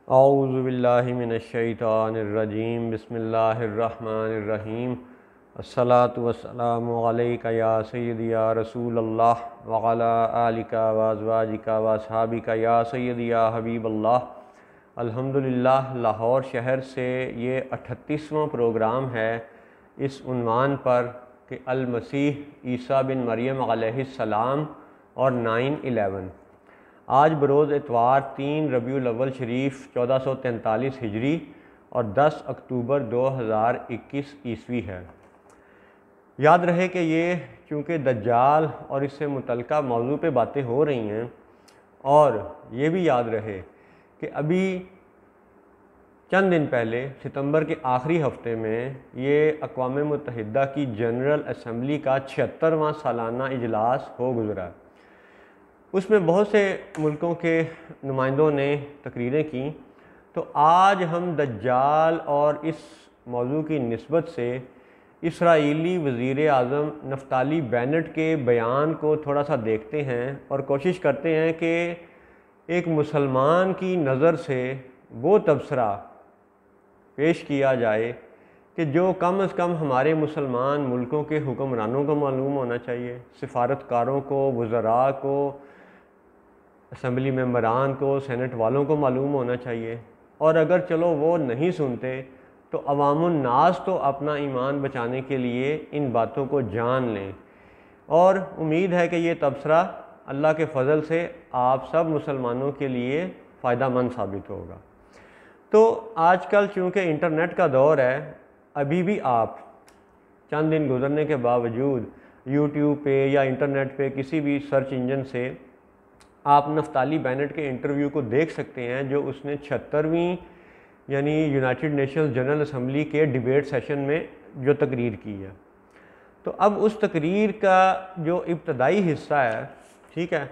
औज़ु बिल्लाहि मिनश्शैतानिर्रजीम बिस्मिल्लाहिर्रहमानिर्रहीम अस्सलातु वस्सलामु अलैका या सय्यदी या रसूलल्लाह व अला आलिका व अज़वाजिका व अस्हाबिका या सय्यदी या हबीबल्लाह। अल्हम्दुलिल्लाह, लाहौर शहर से ये 38वां प्रोग्राम है इस उन्वान पर कि अल मसीह ईसा बिन मरियम अलैहिस्सलाम और 9/11। आज बरोज़ इतवार 3 रबीउल अव्वल शरीफ 1443 हिजरी और 10 अक्टूबर 2021 ईस्वी है। याद रहे कि ये चूँकि दज्जाल और इससे मुतल्लिक़ा मौजू पे बातें हो रही हैं, और ये भी याद रहे कि अभी चंद दिन पहले सितंबर के आखिरी हफ्ते में ये अक़वाम मुत्तहिदा की जनरल असम्बली का 76वां सालाना इजलास हो गुज़रा। उसमें बहुत से मुल्कों के नुमाइंदों ने तकरीरें की। तो आज हम दज्जाल और इस मौजू की निस्बत से इसराइली वज़ीर आज़म नफ्ताली बेनेट के बयान को थोड़ा सा देखते हैं और कोशिश करते हैं कि एक मुसलमान की नज़र से वो तबसरा पेश किया जाए कि जो कम अज़ कम हमारे मुसलमान मुल्कों के हुक्मरानों को मालूम होना चाहिए, सिफारतकारों को, वज़रा को, असम्बली मेंबरान को, सेनेट वालों को मालूम होना चाहिए। और अगर चलो वो नहीं सुनते तो अवामुन नास तो अपना ईमान बचाने के लिए इन बातों को जान लें। और उम्मीद है कि ये तबसरा अल्लाह के फ़ज़ल से आप सब मुसलमानों के लिए फ़ायदामंद साबित होगा। तो आजकल चूँकि इंटरनेट का दौर है, अभी भी आप चंद दिन गुज़रने के बावजूद यूट्यूब पे या इंटरनेट पे किसी भी सर्च इंजन से आप नफ्ताली बेनेट के इंटरव्यू को देख सकते हैं, जो उसने 76वीं यानी यूनाइटेड नेशंस जनरल असम्बली के डिबेट सेशन में जो तकरीर की है। तो अब उस तकरीर का जो इब्तदाई हिस्सा है, ठीक है,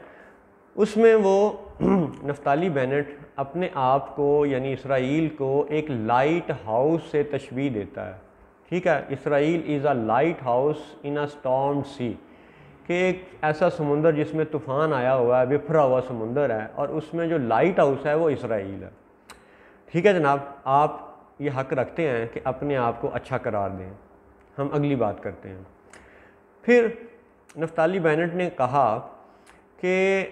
उसमें वो नफ्ताली बेनेट अपने आप को यानी इसराइल को एक लाइट हाउस से तशबीह देता है। ठीक है, Israel is a lighthouse in a stormed sea, कि एक ऐसा समुंदर जिसमें तूफ़ान आया हुआ है, बिखरा हुआ समुंदर है, और उसमें जो लाइट हाउस है वो इसराइल है। ठीक है जनाब, आप ये हक़ रखते हैं कि अपने आप को अच्छा करार दें। हम अगली बात करते हैं। फिर नफ्ताली बेनेट ने कहा कि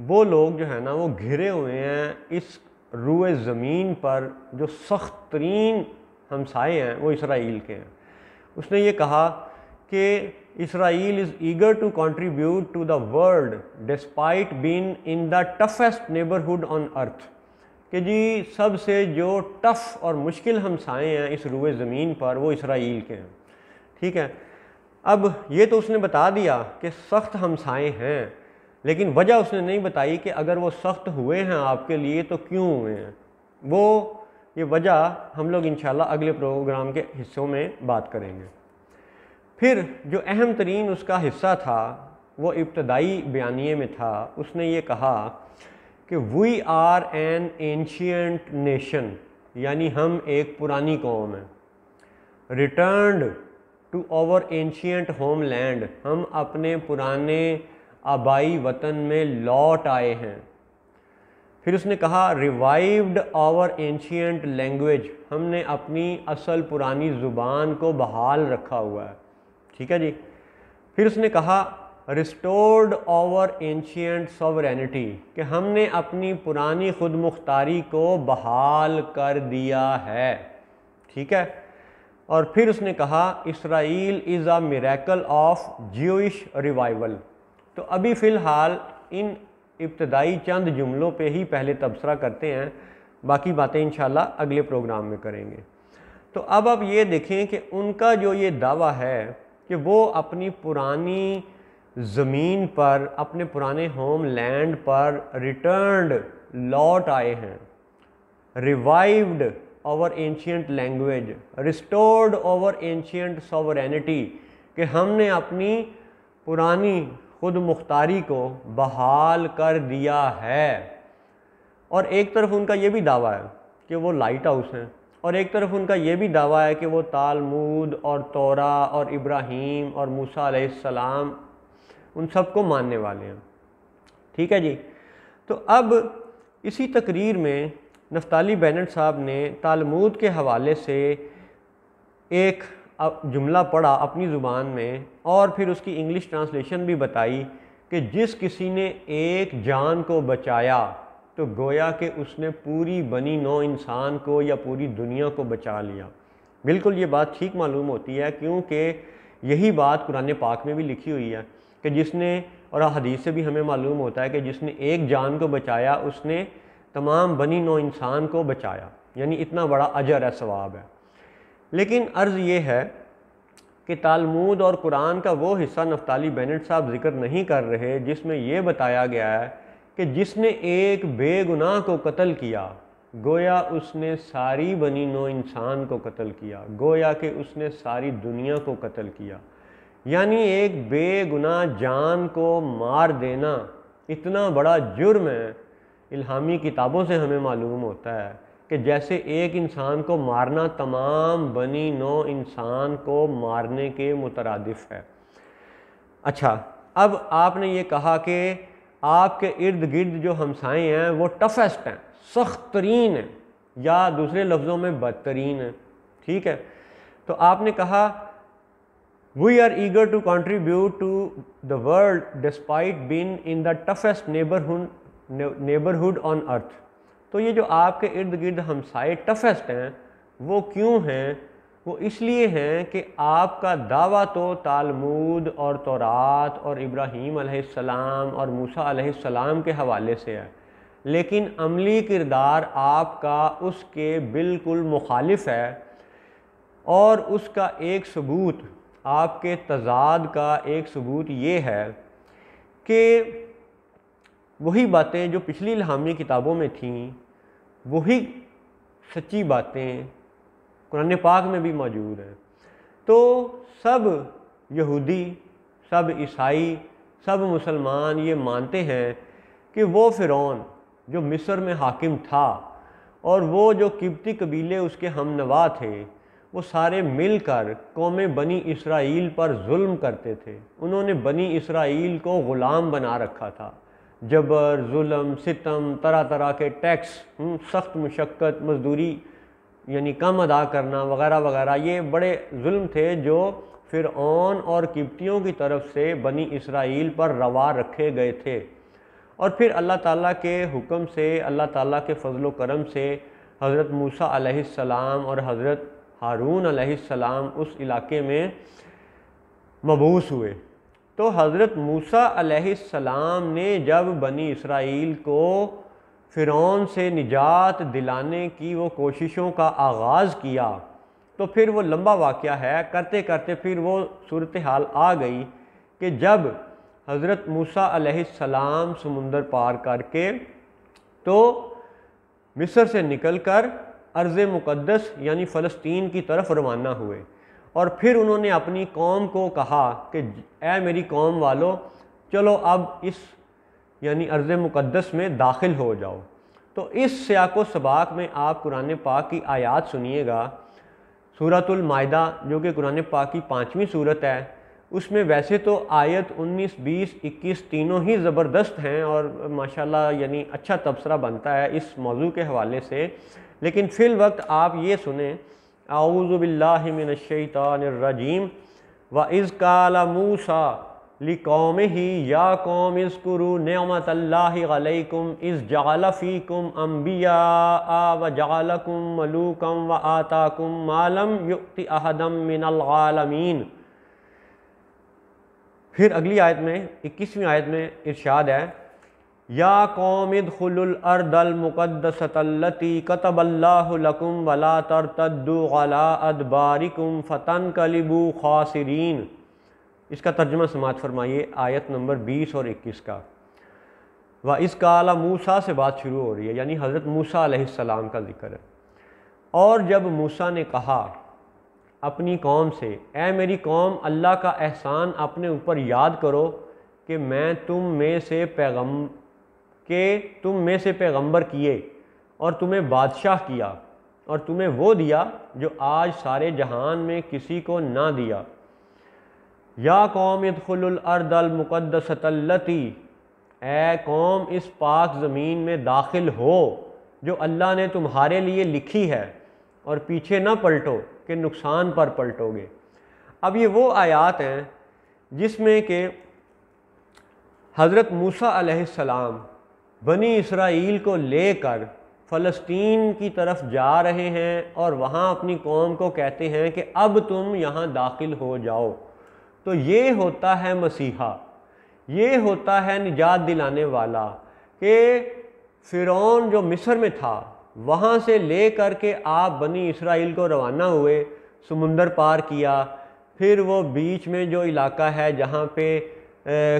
वो लोग जो है ना वो घिरे हुए हैं इस रूए ज़मीन पर, जो सख्त तरीन हमसाए हैं वो इसराइल के हैं। उसने ये कहा कि Israel is eager to contribute to the world despite being in the toughest neighborhood on earth, कि जी सबसे जो टफ़ और मुश्किल हमसाए हैं इस रूए ज़मीन पर वो इसराइल के हैं। ठीक है, अब ये तो उसने बता दिया कि सख्त हमसाए हैं, लेकिन वजह उसने नहीं बताई कि अगर वो सख्त हुए हैं आपके लिए तो क्यों हुए हैं। वो ये वजह हम लोग इंशाल्लाह अगले प्रोग्राम के हिस्सों में बात करेंगे। फिर जो अहम तरीन उसका हिस्सा था वो इब्तदाई बयानिए में था। उसने ये कहा कि we are an ancient nation, यानी हम एक पुरानी कौम हैं। Returned to our ancient homeland, हम अपने पुराने आबाई वतन में लौट आए हैं। फिर उसने कहा रिवाइव्ड आवर एंशियंट लैंग्वेज, हमने अपनी असल पुरानी ज़ुबान को बहाल रखा हुआ है। ठीक है जी। फिर उसने कहा रिस्टोर्ड आवर एंशियंट सॉवरेनिटी, कि हमने अपनी पुरानी खुद मुख्तारी को बहाल कर दिया है। ठीक है। और फिर उसने कहा Israel is a miracle of Jewish revival. तो अभी फ़िलहाल इन इब्तदाई चंद जुमलों पे ही पहले तबसरा करते हैं, बाकी बातें इंशाल्लाह अगले प्रोग्राम में करेंगे। तो अब आप ये देखें कि उनका जो ये दावा है कि वो अपनी पुरानी ज़मीन पर, अपने पुराने होम लैंड पर रिटर्न्ड, लौट आए हैं। Revived our ancient language, restored our ancient sovereignty, कि हमने अपनी पुरानी खुद मुख्तारी को बहाल कर दिया है। और एक तरफ उनका ये भी दावा है कि वो लाइट हाउस हैं, और एक तरफ उनका ये भी दावा है कि वो तालमूद और तौरा और इब्राहीम और मूसा अलैहिस्सलाम उन सबको मानने वाले हैं। ठीक है जी। तो अब इसी तकरीर में नफ्ताली बेनेट साहब ने तालमूद के हवाले से एक जुमला पढ़ा अपनी ज़ुबान में और फिर उसकी इंग्लिश ट्रांसलेशन भी बताई कि जिस किसी ने एक जान को बचाया तो गोया कि उसने पूरी बनी नौ इंसान को या पूरी दुनिया को बचा लिया। बिल्कुल ये बात ठीक मालूम होती है, क्योंकि यही बात कुरान पाक में भी लिखी हुई है कि जिसने, और हदीस से भी हमें मालूम होता है कि जिसने एक जान को बचाया उसने तमाम बनी नौ इंसान को बचाया, यानी इतना बड़ा अजर है, सवाब है। लेकिन अर्ज़ ये है कि तालमूद और कुरान का वो हिस्सा नफ्ताली बेनेट साहब जिक्र नहीं कर रहे जिसमें यह बताया गया है कि जिसने एक बेगुनाह को कत्ल किया गोया उसने सारी बनी नौ इंसान को कत्ल किया, गोया कि उसने सारी दुनिया को कत्ल किया। यानी एक बेगुनाह जान को मार देना इतना बड़ा जुर्म है। इल्हामी किताबों से हमें मालूम होता है कि जैसे एक इंसान को मारना तमाम बनी नौ इंसान को मारने के मुतरादिफ है। अच्छा, अब आपने ये कहा कि आपके इर्द गिर्द जो हमसाए हैं वो टफेस्ट हैं, सख्त तरीन हैं, या दूसरे लफ्ज़ों में बदतरीन हैं। ठीक है, तो आपने कहा we are eager to contribute to the world despite being in the toughest neighbourhood on earth. तो ये जो आपके इर्द गिर्द हमसाए टफेस्ट हैं वो क्यों हैं? वो इसलिए हैं कि आपका दावा तो तालमूद और तौरात और इब्राहीम अलैहिस्सलाम और मूसा अलैहिस्सलाम के हवाले से है, लेकिन अमली किरदार आपका उसके बिल्कुल मुखालिफ है। और उसका एक सबूत, आपके तज़ाद का एक सबूत ये है कि वही बातें जो पिछली इल्हामी किताबों में थीं, वही सच्ची बातें कुरान पाक में भी मौजूद हैं। तो सब यहूदी, सब ईसाई, सब मुसलमान ये मानते हैं कि वो फ़िरौन जो मिस्र में हाकिम था और वो जो किब्ती कबीले उसके हमनवा थे, वो सारे मिलकर कौम बनी इसराइल पर जुल्म करते थे। उन्होंने बनी इसराइल को ग़ुलाम बना रखा था। जबर, जुल्म, सितम, तरह तरह के टैक्स, सख्त मुशक्क़त, मजदूरी यानी कम अदा करना वगैरह वगैरह, ये बड़े जुल्म थे जो फ़िरऔन और किब्तियों की तरफ से बनी इसराइल पर रवा रखे गए थे। और फिर अल्लाह ताला के हुक्म से, अल्लाह ताला के फ़ज़ल व करम से हज़रत मूसा अलैहिस्सलाम और हज़रत हारून अलैहिस्सलाम उस इलाके में मबूस हुए। तो हज़रत मूसा अलैहिस्सलाम ने जब बनी इसराइल को फ़िरौन से निजात दिलाने की वो कोशिशों का आगाज़ किया, तो फिर वो लंबा वाक़या है, करते करते फिर वो सूरत हाल आ गई कि जब हज़रत मूसा अलैहिस्सलाम समुंदर पार करके तो मिस्र से निकलकर अर्ज़ मुक़द्दस यानी फ़लस्तीन की तरफ रवाना हुए। और फिर उन्होंने अपनी कौम को कहा कि ऐ मेरी कौम वालों, चलो अब इस यानी अर्ज़ मुक़द्दस में दाखिल हो जाओ। तो इस सियाक़ो सबाक़ में आप कुरान पाक की आयत सुनिएगा। सूरतुल माइदा जो कि कुरान पाक की 5वीं सूरत है, उसमें वैसे तो आयत 19, 20, 21 तीनों ही ज़बरदस्त हैं और माशाल्लाह यानी अच्छा तबसरा बनता है इस मौजू के हवाले से। लेकिन फ़िल वक्त आप ये सुने, आऊज़ु बिल्लाहि मिनश शैतानिर्रजीम व इज़ क़ाला मूसा लिक़ौमिही या कौम इज़्कुरू निअमतल्लाहि अलैकुम इज़ जअल फ़ीकुम अंबिया व जअलकुम मलूकम व आताकुम मा लम युअति अहदम मिनल आलमीन। फिर अगली आयत में 21वीं आयत में इरशाद है, या कौम इदखुलुल अर्दल मुक़द्दसतल्लती कतबल्लाहु लकुम वला तरतद्दू अला अदबारिकुम फतनक़लिबू ख़ासिरीन। इसका तर्जुमा समाअत फरमाइए आयत नंबर 20 और 21 का। व इस काला मूसा से बात शुरू हो रही है, यानी हज़रत मूसा अलैहिस्सलाम का जिक्र है। और जब मूसा ने कहा अपनी कौम से, ऐ मेरी कौम, अल्लाह का एहसान अपने ऊपर याद करो कि तुम में से पैगंबर किए और तुम्हें बादशाह किया और तुम्हें वो दिया जो आज सारे जहान में किसी को ना दिया। या कौम इदखुलुल अर्दल मुक़द्दसतल्लती, ए कौम इस पाक ज़मीन में दाखिल हो जो अल्लाह ने तुम्हारे लिए लिखी है और पीछे ना पलटो कि नुकसान पर पलटोगे। अब ये वो आयत हैं जिसमें कि हज़रत मूसा अलैहिस्सलाम बनी इसराइल को लेकर फ़लस्तीन की तरफ जा रहे हैं और वहाँ अपनी कौम को कहते हैं कि अब तुम यहाँ दाखिल हो जाओ। तो ये होता है मसीहा, ये होता है निजात दिलाने वाला कि फ़िरौन जो मिस्र में था वहाँ से ले कर के आप बनी इसराइल को रवाना हुए, समुंदर पार किया, फिर वो बीच में जो इलाका है जहाँ पे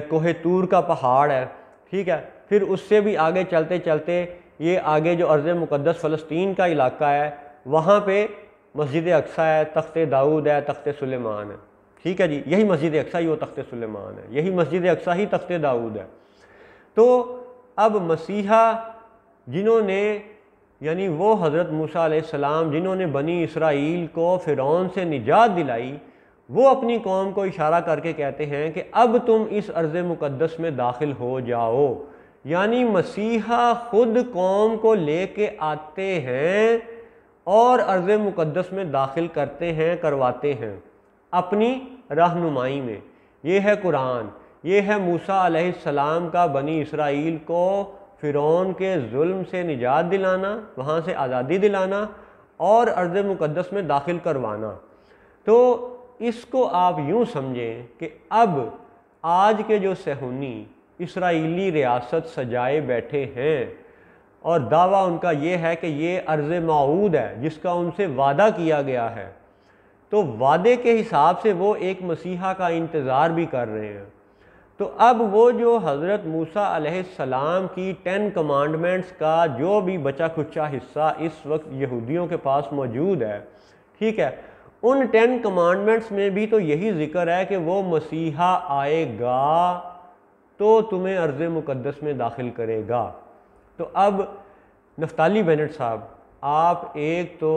कोहे तूर का पहाड़ है, ठीक है, फिर उससे भी आगे चलते चलते ये आगे जो अर्ज़ मुक़द्दस फ़लस्तीन का इलाका है वहाँ पे मस्जिद अक्सा है, तख्त दाऊद है, तख्त सुलेमान है, ठीक है जी, यही मस्जिद अक्सा ही वो तख्त सुलेमान है, यही मस्जिद अक्सा ही तख्त दाऊद है। तो अब मसीहा जिन्होंने यानी वो हज़रत मूसा अलैहिस्सलाम जिन्होंने बनी इसराइल को फ़िरौन से निजात दिलाई, वो अपनी कौम को इशारा करके कहते हैं कि अब तुम इस अर्ज़ मुक़द्दस में दाखिल हो जाओ। यानी मसीहा खुद कौम को लेके आते हैं और अर्ज़ मुक़द्दस में दाखिल करते हैं, करवाते हैं अपनी रहनुमाई में। ये है कुरान, ये है मूसा अलैहिस्सलाम का बनी इसराइल को फ़िरौन के जुल्म से निजात दिलाना, वहाँ से आज़ादी दिलाना और अर्ज़ मुक़द्दस में दाखिल करवाना। तो इसको आप यूँ समझें कि अब आज के जो सहूनी इसराइली रियासत सजाए बैठे हैं और दावा उनका ये है कि ये अर्ज़ मऊद है जिसका उनसे वादा किया गया है, तो वादे के हिसाब से वो एक मसीहा का इंतज़ार भी कर रहे हैं। तो अब वो जो हज़रत मूसा अलैहिस्सलाम की 10 कमांडमेंट्स का जो भी बचा खुचा हिस्सा इस वक्त यहूदियों के पास मौजूद है, ठीक है, उन 10 कमांडमेंट्स में भी तो यही ज़िक्र है कि वो मसीहा आएगा तो तुम्हें अर्ज़ मुक़द्दस में दाखिल करेगा। तो अब नफ्ताली बेनेट साहब, आप एक तो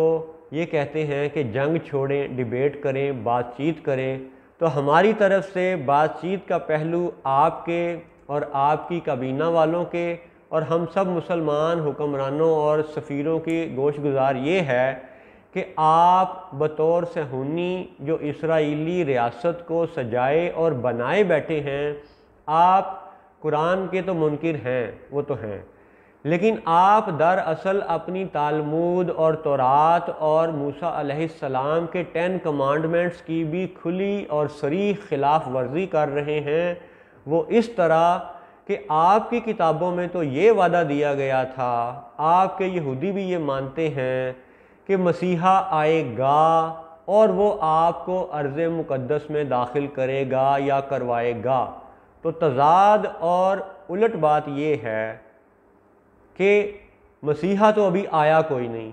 ये कहते हैं कि जंग छोड़ें, डिबेट करें, बातचीत करें, तो हमारी तरफ से बातचीत का पहलू आपके और आपकी काबीना वालों के और हम सब मुसलमान हुक्मरानों और सफ़ीरों की गोशगुजार ये है कि आप बतौर सहूनी जो इसराइली रियासत को सजाए और बनाए बैठे हैं, आप कुरान के तो मुनकिर हैं, वो तो हैं, लेकिन आप दरअसल अपनी तालमूद और तौरात और मूसा अलैहिस्सलाम के 10 कमांडमेंट्स की भी खुली और सरीह खिलाफ वर्जी कर रहे हैं। वो इस तरह कि आपकी किताबों में तो ये वादा दिया गया था, आपके यहूदी भी ये मानते हैं कि मसीहा आएगा और वो आपको अर्ज़ मुक़द्दस में दाखिल करेगा या करवाएगा। तो तज़ाद और उलट बात ये है कि मसीहा तो अभी आया कोई नहीं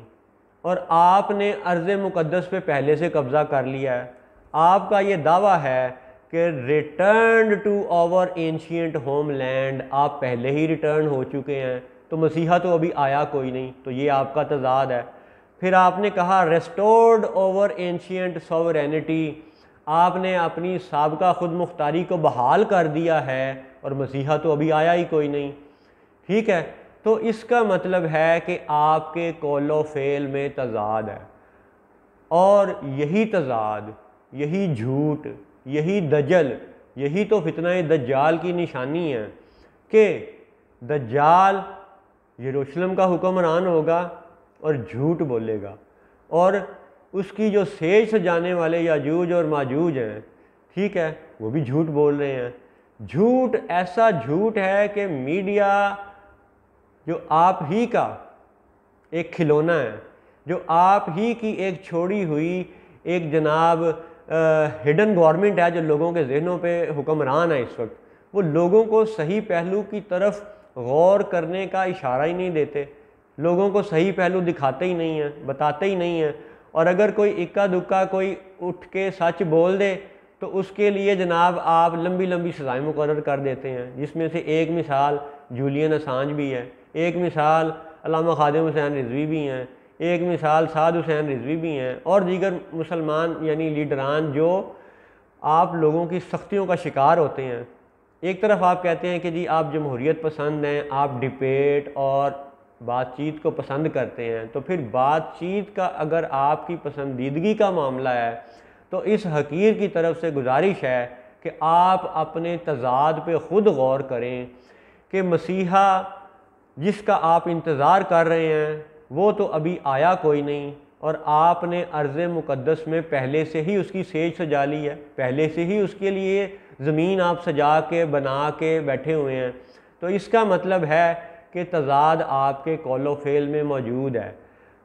और आपने अर्ज़ मुक़द्दस पे पहले से कब्ज़ा कर लिया है। आपका ये दावा है कि return to our ancient homeland, आप पहले ही रिटर्न हो चुके हैं, तो मसीहा तो अभी आया कोई नहीं, तो ये आपका तज़ाद है। फिर आपने कहा रेस्टोर्ड ओवर एंशिएंट सॉवरेनिटी, आपने अपनी साबका खुद मुख्तारी को बहाल कर दिया है और मसीहा तो अभी आया ही कोई नहीं, ठीक है। तो इसका मतलब है कि आपके कौलो फेल में तज़ाद है और यही तज़ाद, यही झूठ, यही दजल, यही तो फितना दज्जाल की निशानी है कि दज्जाल यरूशलेम का हुक्मरान होगा और झूठ बोलेगा और उसकी जो सेज सजाने वाले याजूज और माजूज हैं, ठीक है, वो भी झूठ बोल रहे हैं। झूठ ऐसा झूठ है कि मीडिया जो आप ही का एक खिलौना है, जो आप ही की एक छोड़ी हुई एक जनाब हिडन गवर्नमेंट है जो लोगों के जहनों पे हुक्मरान है इस वक्त, वो लोगों को सही पहलू की तरफ गौर करने का इशारा ही नहीं देते, लोगों को सही पहलू दिखाते ही नहीं हैं, बताते ही नहीं हैं। और अगर कोई इक्का दुक्का कोई उठ के सच बोल दे तो उसके लिए जनाब आप लंबी लंबी सज़ाएं मुकर्रर कर देते हैं, जिसमें से एक मिसाल जूलियन असांज भी है, एक मिसाल अल्लामा खादिम हुसैन रिजवी भी हैं, एक मिसाल साद हुसैन रिजवी भी हैं और दीगर मुसलमान यानी लीडरान जो आप लोगों की सख्तियों का शिकार होते हैं। एक तरफ आप कहते हैं कि जी आप जमहूरियत पसंद हैं, आप डिबेट और बातचीत को पसंद करते हैं, तो फिर बातचीत का अगर आपकी पसंदीदगी का मामला है तो इस हकीर की तरफ से गुजारिश है कि आप अपने तज़ाद पे ख़ुद गौर करें कि मसीहा जिसका आप इंतज़ार कर रहे हैं वो तो अभी आया कोई नहीं, और आपने अर्ज़ मुक़द्दस में पहले से ही उसकी सेज सजा ली है, पहले से ही उसके लिए ज़मीन आप सजा के बना के बैठे हुए हैं। तो इसका मतलब है कि तज़ाद आपके कौलो फ़ेल में मौजूद है।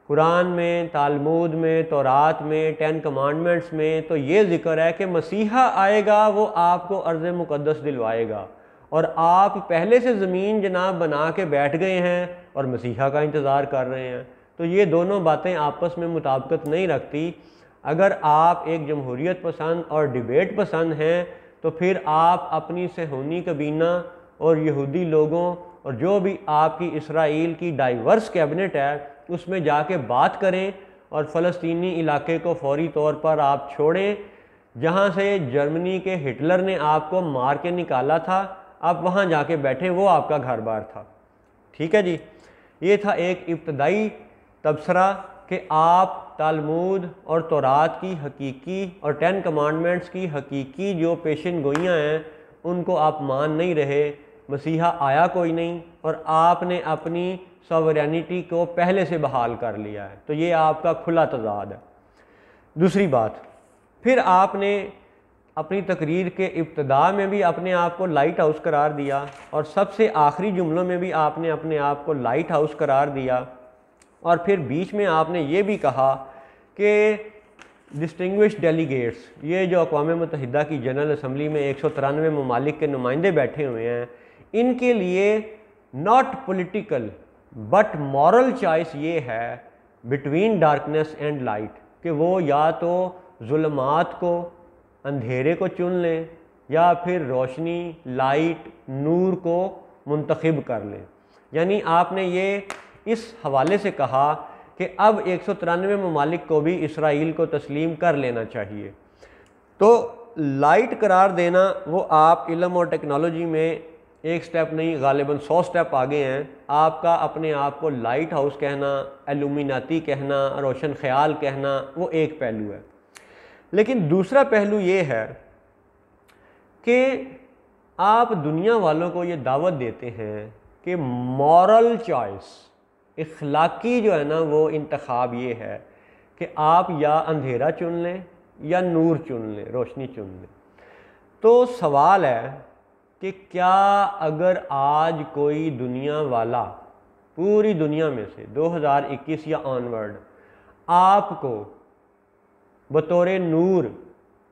कुरान में, तालमूद में, तौरात में, 10 कमांडमेंट्स में तो ये ज़िक्र है कि मसीहा आएगा, वो आपको अर्ज़ मुक़द्दस दिलवाएगा, और आप पहले से ज़मीन जनाब बना के बैठ गए हैं और मसीहा का इंतज़ार कर रहे हैं। तो ये दोनों बातें आपस में मुताबिकत नहीं रखती। अगर आप एक जमहूरियत पसंद और डिबेट पसंद हैं तो फिर आप अपनी सहूनी कबीना और यहूदी लोगों और जो भी आपकी इसराइल की डाइवर्स कैबिनेट है उसमें जाके बात करें, और फ़लस्तीनी इलाके को फौरी तौर पर आप छोड़ें। जहाँ से जर्मनी के हिटलर ने आपको मार के निकाला था, आप वहाँ जाके बैठे, वो आपका घर बार था। ठीक है जी, ये था एक इब्तदाई तबसरा कि आप तालमूद और तौरात की हकीकी और 10 कमांडमेंट्स की हकीकी जो पेशन गोइयाँ हैं उनको आप मान नहीं रहे। मसीहा आया कोई नहीं और आपने अपनी सॉवरेनिटी को पहले से बहाल कर लिया है, तो ये आपका खुला तज़ाद है। दूसरी बात, फिर आपने अपनी तकरीर के इब्तदा में भी अपने आप को लाइट हाउस करार दिया, और सबसे आखिरी जुमलों में भी आपने अपने आप को लाइट हाउस करार दिया, और फिर बीच में आपने ये भी कहा कि डिस्टिंग्विश्ड डेलीगेट्स, ये जो अक़वाम मुत्तहिदा की जनरल असम्बली में 193 ममालिक के नुमाइंदे बैठे हुए हैं, इनके लिए not political but moral choice ये है बिटवीन डार्कनेस एंड लाइट, कि वो या तो जुल्मात को, अंधेरे को चुन लें या फिर रोशनी, लाइट, नूर को मुंतखब कर लें। यानी आपने ये इस हवाले से कहा कि अब 193 ममालिक को भी इसराइल को तस्लीम कर लेना चाहिए। तो लाइट करार देना, वो आप इल्म और टेक्नोलॉजी में एक स्टेप नहीं गालिबन 100 स्टेप आगे हैं। आपका अपने आप को लाइट हाउस कहना, एलुमिनाती कहना, रोशन ख्याल कहना, वो एक पहलू है। लेकिन दूसरा पहलू ये है कि आप दुनिया वालों को ये दावत देते हैं कि मॉरल चॉइस, इखलाकी जो है ना वो इंतखाब ये है कि आप या अंधेरा चुन लें या नूर चुन लें, रोशनी चुन लें। तो सवाल है कि क्या अगर आज कोई दुनिया वाला पूरी दुनिया में से 2021 या ऑनवर्ड आपको बतौर नूर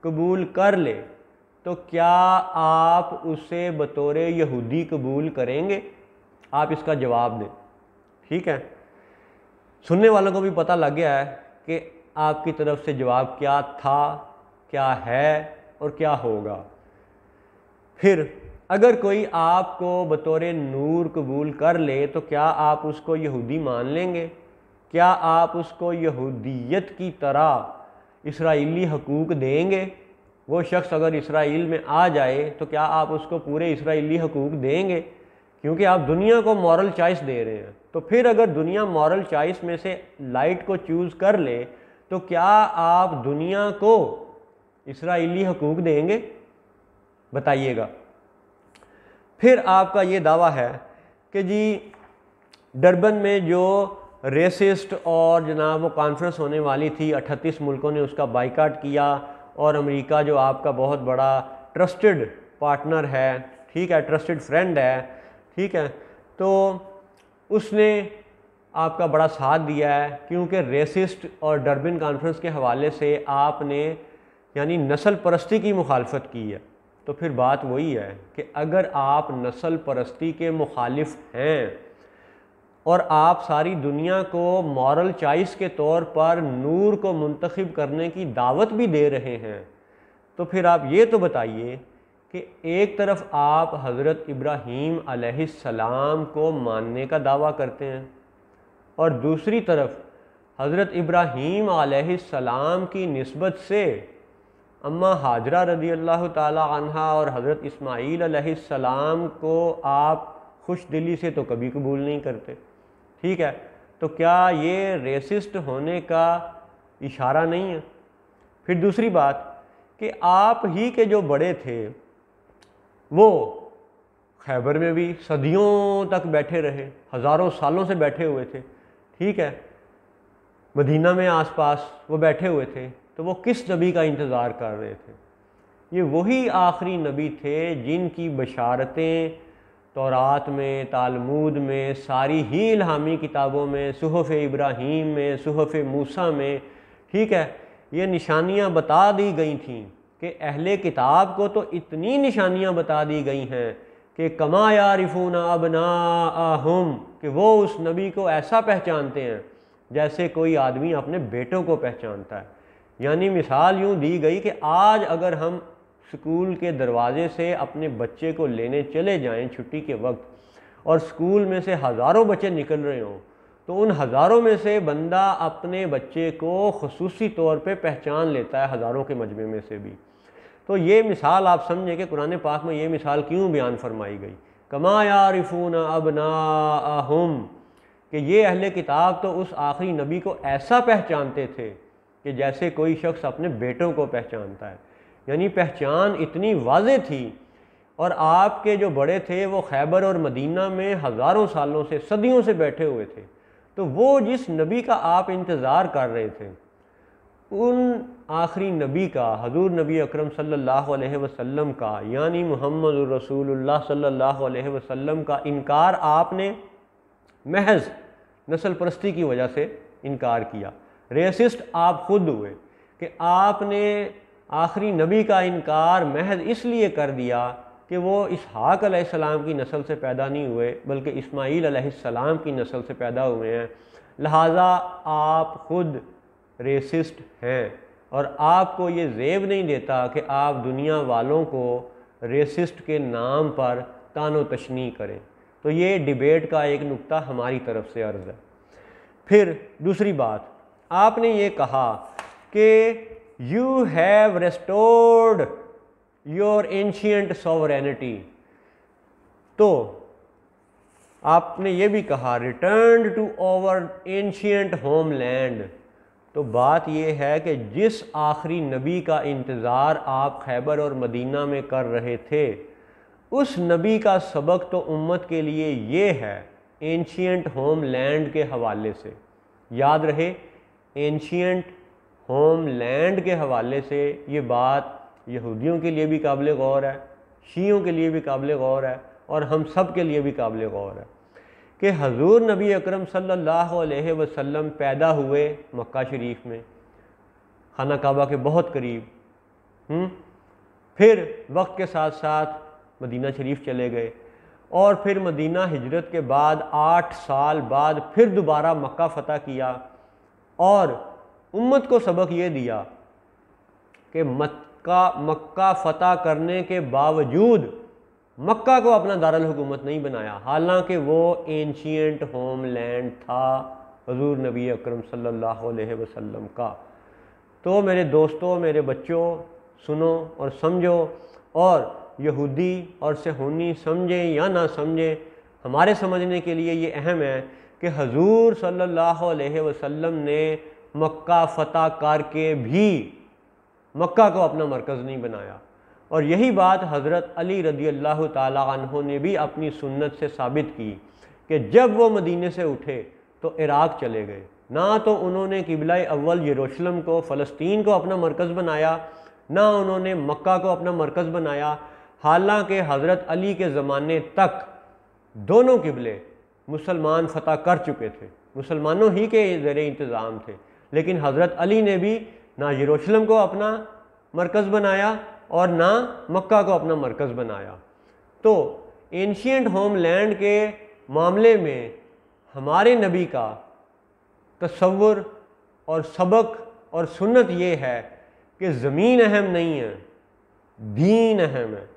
कबूल कर ले, तो क्या आप उसे बतौर यहूदी कबूल करेंगे? आप इसका जवाब दें। ठीक है, सुनने वालों को भी पता लग गया है कि आपकी तरफ से जवाब क्या था, क्या है और क्या होगा। फिर अगर कोई आपको बतौर नूर कबूल कर ले तो क्या आप उसको यहूदी मान लेंगे? क्या आप उसको यहूदियत की तरह इसराइली हकूक़ देंगे? वो शख्स अगर इसराइल में आ जाए तो क्या आप उसको पूरे इसराइली हकूक़ देंगे? क्योंकि आप दुनिया को मॉरल चॉइस दे रहे हैं। तो फिर अगर दुनिया मॉरल चॉइस में से लाइट को चूज़ कर ले तो क्या आप दुनिया को इसराइली हकूक़ देंगे? बताइएगा। फिर आपका ये दावा है कि जी डरबन में जो रेसिस्ट और जनाब वो कॉन्फ्रेंस होने वाली थी, 38 मुल्कों ने उसका बाइकाट किया, और अमेरिका जो आपका बहुत बड़ा ट्रस्टेड पार्टनर है, ठीक है, ट्रस्टेड फ्रेंड है, ठीक है, तो उसने आपका बड़ा साथ दिया है, क्योंकि रेसिस्ट और डरबन कॉन्फ्रेंस के हवाले से आपने यानी नस्ल परस्ती की मुखालफत की है। तो फिर बात वही है कि अगर आप नस्ल परस्ती के मुखालिफ हैं और आप सारी दुनिया को मॉरल चॉइस के तौर पर नूर को मुंतखब करने की दावत भी दे रहे हैं, तो फिर आप ये तो बताइए कि एक तरफ आप हज़रत इब्राहीम अलैहिस्सलाम को मानने का दावा करते हैं और दूसरी तरफ हज़रत इब्राहीम अलैहिस्सलाम की निस्बत से अम्मा हाजरा रदी अल्लाह ताला अन्हा और हज़रत इस्माईल अलैहिस्सलाम को आप खुश दिली से तो कभी कबूल नहीं करते। ठीक है, तो क्या ये रेसिस्ट होने का इशारा नहीं है? फिर दूसरी बात कि आप ही के जो बड़े थे वो खैबर में भी सदियों तक बैठे रहे, हज़ारों सालों से बैठे हुए थे, ठीक है, मदीना में आसपास वो बैठे हुए थे, तो वो किस नबी का इंतज़ार कर रहे थे? ये वही आखिरी नबी थे जिनकी बशारतें तौरात में, तालमूद में, सारी ही इल्हामी किताबों में, सुहफ़ इब्राहीम में, सुहफ़ मूसा में, ठीक है, ये निशानियां बता दी गई थीं कि अहले किताब को तो इतनी निशानियां बता दी गई हैं कि कमा यारिफून अबनाअहुम, कि वो उस नबी को ऐसा पहचानते हैं जैसे कोई आदमी अपने बेटों को पहचानता है। यानी मिसाल यूँ दी गई कि आज अगर हम स्कूल के दरवाजे से अपने बच्चे को लेने चले जाएं छुट्टी के वक्त और स्कूल में से हज़ारों बच्चे निकल रहे हों, तो उन हज़ारों में से बंदा अपने बच्चे को खुसूसी तौर पे पहचान लेता है, हज़ारों के मजमे में से भी। तो ये मिसाल आप समझें कि कुरान पाक में ये मिसाल क्यों बयान फरमाई गई, कमा यारिफून अबनाअहुम, कि ये अहले किताब तो उस आखिरी नबी को ऐसा पहचानते थे कि जैसे कोई शख्स अपने बेटों को पहचानता है। यानी पहचान इतनी वाज़े थी। और आपके जो बड़े थे वो खैबर और मदीना में हज़ारों सालों से, सदियों से बैठे हुए थे, तो वो जिस नबी का आप इंतज़ार कर रहे थे, उन आखिरी नबी का, हजूर नबी अकरम सल्लल्लाहु अलैहि वसल्लम का, यानी मुहम्मद रसूलुल्लाह सल्लल्लाहु अलैहि वसल्लम का इनकार आपने महज नस्ल परस्ती की वजह से इनकार किया। रेसिस्ट आप खुद हुए कि आपने आखिरी नबी का इनकार महज इसलिए कर दिया कि वो इसहाक अलैहिस्सलाम की नस्ल से पैदा नहीं हुए बल्कि इस्माईल अलैहिस्सलाम की नस्ल से पैदा हुए हैं, लिहाजा आप खुद रेसिस्ट हैं। और आपको ये ज़ेब नहीं देता कि आप दुनिया वालों को रेसिस्ट के नाम पर तानो तशनी करें। तो ये डिबेट का एक नुक्ता हमारी तरफ से अर्ज़ है। फिर दूसरी बात, आपने ये कहा कि you have restored your ancient sovereignty, तो आपने ये भी कहा return to our ancient homeland. तो बात यह है कि जिस आखिरी नबी का इंतज़ार आप खैबर और मदीना में कर रहे थे, उस नबी का सबक तो उम्मत के लिए ये है एंशियंट होमलैंड के हवाले से। याद रहे, एंशियंट होमलैंड के हवाले से ये बात यहूदियों के लिए भी काबिल गौर है, शीयों के लिए भी काबिल गौर है, और हम सब के लिए भी काबिल गौर है कि हजूर नबी अकरम सल्लल्लाहु अलैहि वसल्लम पैदा हुए मक्का शरीफ में, खाना काबा के बहुत करीब। फिर वक्त के साथ साथ मदीना शरीफ चले गए, और फिर मदीना हिजरत के बाद 8 साल बाद फिर दोबारा मक्का फ़तह किया, और उम्मत को सबक ये दिया कि मक्का फ़तह करने के बावजूद मक्का को अपना दारुल हुकूमत नहीं बनाया, हालांकि वो एंशियंट होमलैंड था हजूर नबी अकरम सल्लल्लाहु अलैहि वसल्लम का। तो मेरे दोस्तों, मेरे बच्चों, सुनो और समझो, और यहूदी और सेहूनी समझें या ना समझें, हमारे समझने के लिए ये अहम है कि हजूर सल्लल्लाहु अलैहि वसल्लम ने मक्का फ़तह करके भी मक्का को अपना मरकज़ नहीं बनाया। और यही बात हज़रत अली रज़ी अल्लाह ताला अन्हु ने भी अपनी सुन्नत से साबित की कि जब वो मदीने से उठे तो इराक़ चले गए, ना तो उन्होंने किबला अव्वल यरूशलेम को, फ़लस्तीन को अपना मरकज़ बनाया, ना उन्होंने मक्का को अपना मरकज़ बनाया, हालांकि हज़रत अली के ज़माने तक दोनों किबले मुसलमान फ़तह कर चुके थे, मुसलमानों ही के ज़ेरे इंतज़ाम थे, लेकिन हज़रत अली ने भी ना यरूशलेम को अपना मरकज़ बनाया और ना मक्का को अपना मरकज़ बनाया। तो एंशियंट होमलैंड के मामले में हमारे नबी का तसव्वुर और सबक और सुन्नत ये है कि ज़मीन अहम नहीं है, दीन अहम है,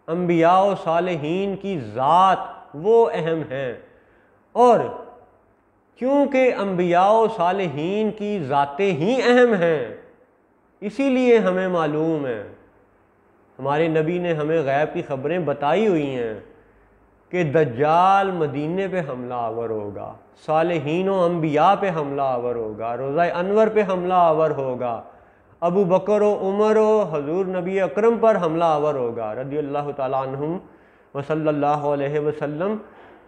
अंबिया व सालेहीन की ज़ात वो अहम है। और क्योंकि अंबिया व सालेहीन की ज़ातें ही अहम हैं, इसीलिए हमें मालूम है, हमारे नबी ने हमें गैब की ख़बरें बताई हुई हैं कि दज्जाल मदीने पे हमला आवर होगा, सालेहीन व अंबिया पे हमला आवर होगा, रोज़ा अनवर पे हमला आवर होगा, अबू बकर व उमर व हजूर नबी अकरम पर हमला आवर होगा रदियल्लाहु ताला अन्हुम व सल्लल्लाहु अलैहि वसल्लम।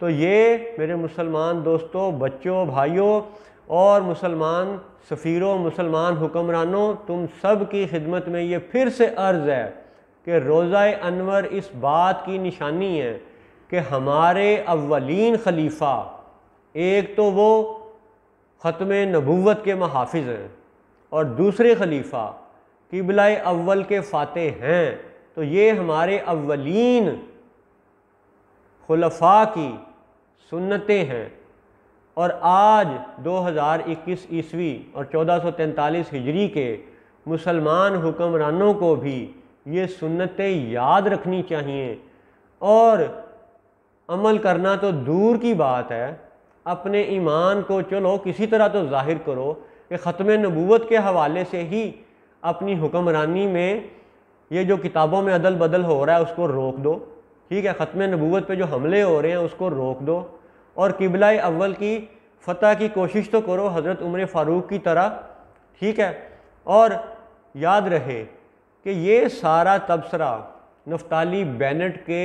तो ये मेरे मुसलमान दोस्तों, बच्चों, भाइयों और मुसलमान सफ़ीरों, मुसलमान हुक्मरानों, तुम सब की खिदमत में ये फिर से अर्ज़ है कि रोज़ा अनवर इस बात की निशानी है कि हमारे अव्वलीन खलीफा, एक तो वो ख़त्म नबूवत के महाफिज़ हैं और दूसरे खलीफा क़िबला अव्वल के फ़ातिह हैं। तो ये हमारे अव्वलीन खुलफा की सुन्नतें हैं। और आज 2021 ईस्वी और 1443 हिजरी के मुसलमान हुक्मरानों को भी ये सुन्नतें याद रखनी चाहिए और अमल करना तो दूर की बात है, अपने ईमान को चलो किसी तरह तो ज़ाहिर करो कि ख़त्म नबूवत के हवाले से ही अपनी हुक्मरानी में ये जो किताबों में अदल बदल हो रहा है उसको रोक दो, ठीक है। ख़त्म नबूवत पे जो हमले हो रहे हैं उसको रोक दो और क़िबला अव्वल की फ़तह की कोशिश तो करो हज़रत उमर फ़ारूक की तरह, ठीक है। और याद रहे कि ये सारा तबसरा नफ्ताली बेनेट के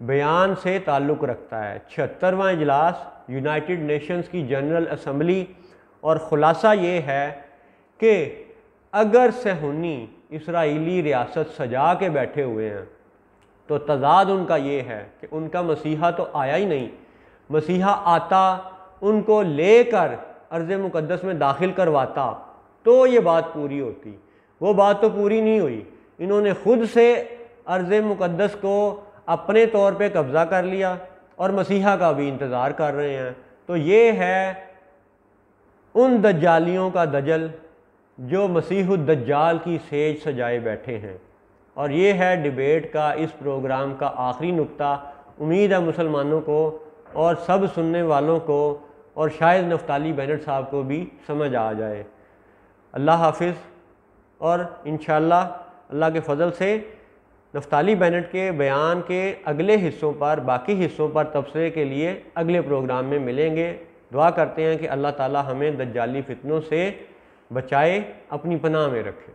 बयान से ताल्लुक़ रखता है। 76वां इजलास यूनाइटेड नेशंस की जनरल असम्बली, और ख़ुलासा ये है कि अगर सहूनी इसराइली रियासत सजा के बैठे हुए हैं तो तज़ाद उनका ये है कि उनका मसीहा तो आया ही नहीं, मसीहा आता उनको लेकर अर्ज़ मुक़द्दस में दाखिल करवाता तो ये बात पूरी होती। वो बात तो पूरी नहीं हुई, इन्होंने ख़ुद से अर्ज़ मुक़द्दस को अपने तौर पे कब्ज़ा कर लिया और मसीहा का भी इंतज़ार कर रहे हैं। तो ये है उन दज्जालियों का दजल जो मसीहुद दज्जाल की सेज सजाए बैठे हैं। और ये है डिबेट का इस प्रोग्राम का आखिरी नुक्ता। उम्मीद है मुसलमानों को और सब सुनने वालों को और शायद नफ्ताली बेनेट साहब को भी समझ आ जाए। अल्लाह हाफिज़। और इंशाअल्लाह अल्लाह के फ़ज़ल से नफ्ताली बेनेट के बयान के अगले हिस्सों पर, बाकी हिस्सों पर तबसरे के लिए अगले प्रोग्राम में मिलेंगे। दुआ करते हैं कि अल्लाह ताला हमें दज्जाली फितनों से बचाए, अपनी पनाह में रखे।